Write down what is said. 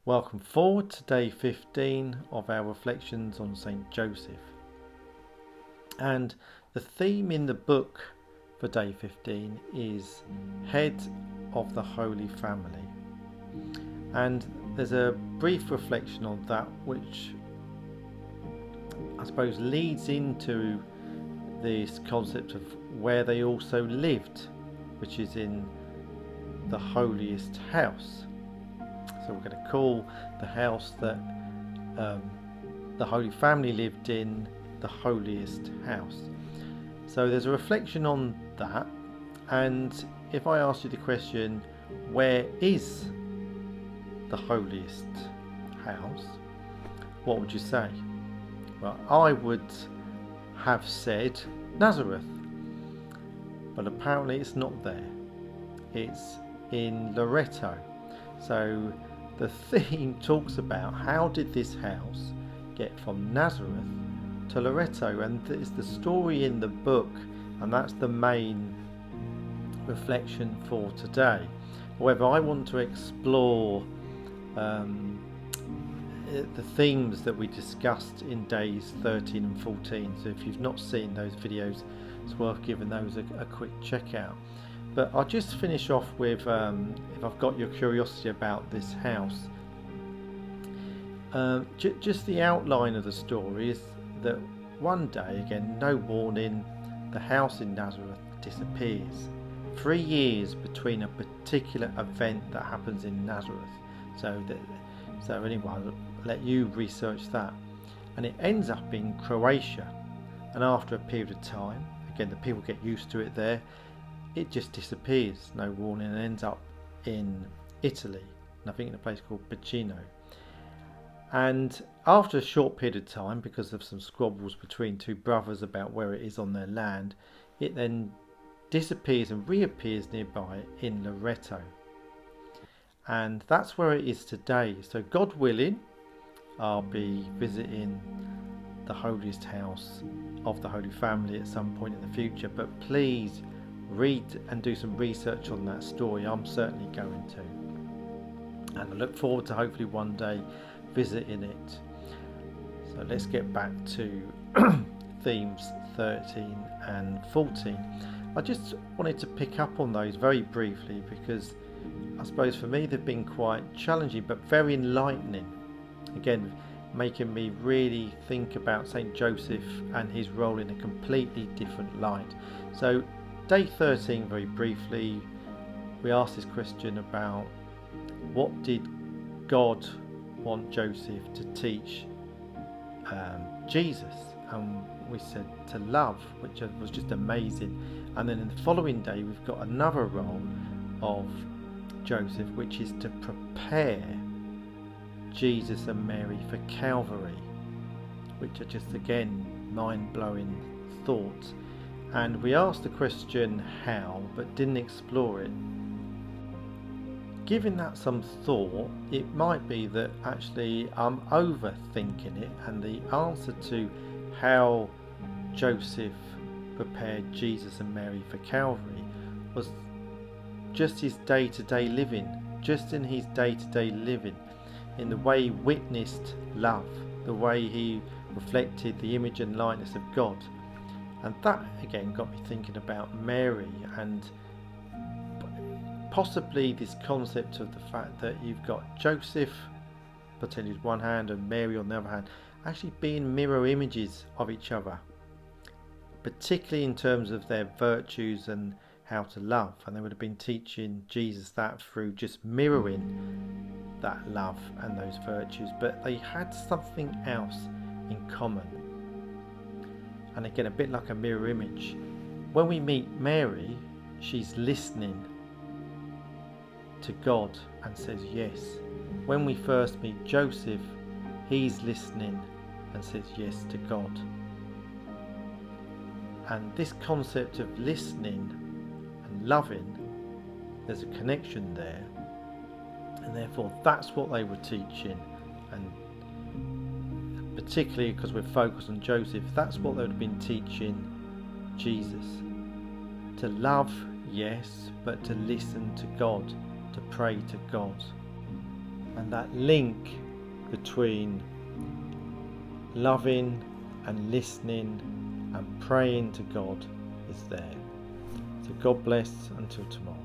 Welcome forward to day 15 of our reflections on St. Joseph. And the theme in the book for day 15 is Head of the Holy Family. And there's a brief reflection on that, which I suppose leads into this concept of where they also lived, which is in the holiest house. So we're going to call the house that the Holy Family lived in the holiest house. So there's a reflection on that, and if I ask you the question, where is the holiest house, what would you say? Well, I would have said Nazareth, but apparently it's not there. It's in Loreto. So the theme talks about how did this house get from Nazareth to Loreto, and it's the story in the book, and that's the main reflection for today. However, I want to explore the themes that we discussed in days 13 and 14. So if you've not seen those videos, it's worth giving those a quick check out. But I'll just finish off with, if I've got your curiosity about this house, just the outline of the story is that one day, again, no warning, the house in Nazareth disappears. 3 years between a particular event that happens in Nazareth. So anyway, I'll let you research that. And it ends up in Croatia. And after a period of time, again, the people get used to it there, it just disappears, no warning, and ends up in Italy, and I think in a place called Pacino. And after a short period of time, because of some squabbles between two brothers about where it is on their land, it then disappears and reappears nearby in Loreto. And that's where it is today. So God willing, I'll be visiting the holiest house of the Holy Family at some point in the future, but please read and do some research on that story. I'm certainly going to, and I look forward to hopefully one day visiting it. So let's get back to themes 13 and 14. I just wanted to pick up on those very briefly because I suppose for me they've been quite challenging but very enlightening, again making me really think about St. Joseph and his role in a completely different light. So day 13, very briefly, we asked this question about what did God want Joseph to teach Jesus, and we said to love, which was just amazing. And then in the following day we've got another role of Joseph, which is to prepare Jesus and Mary for Calvary, which are just again mind-blowing thoughts. And we asked the question how, but didn't explore it. Giving that some thought, it might be that actually I'm overthinking it, and the answer to how Joseph prepared Jesus and Mary for Calvary was just his day-to-day living, just in his day-to-day living, in the way he witnessed love, the way he reflected the image and likeness of God. And that again got me thinking about Mary, and possibly this concept of the fact that you've got Joseph potentially with one hand and Mary on the other hand, actually being mirror images of each other, particularly in terms of their virtues and how to love. And they would have been teaching Jesus that through just mirroring that love and those virtues, but they had something else in common. And again, a bit like a mirror image. When we meet Mary, she's listening to God and says yes. When we first meet Joseph, he's listening and says yes to God. And this concept of listening and loving, there's a connection there. And therefore that's what they were teaching, and particularly because we're focused on Joseph, that's what they would have been teaching Jesus. To love, yes, but to listen to God, to pray to God. and that link between loving and listening and praying to God is there. So God bless until tomorrow.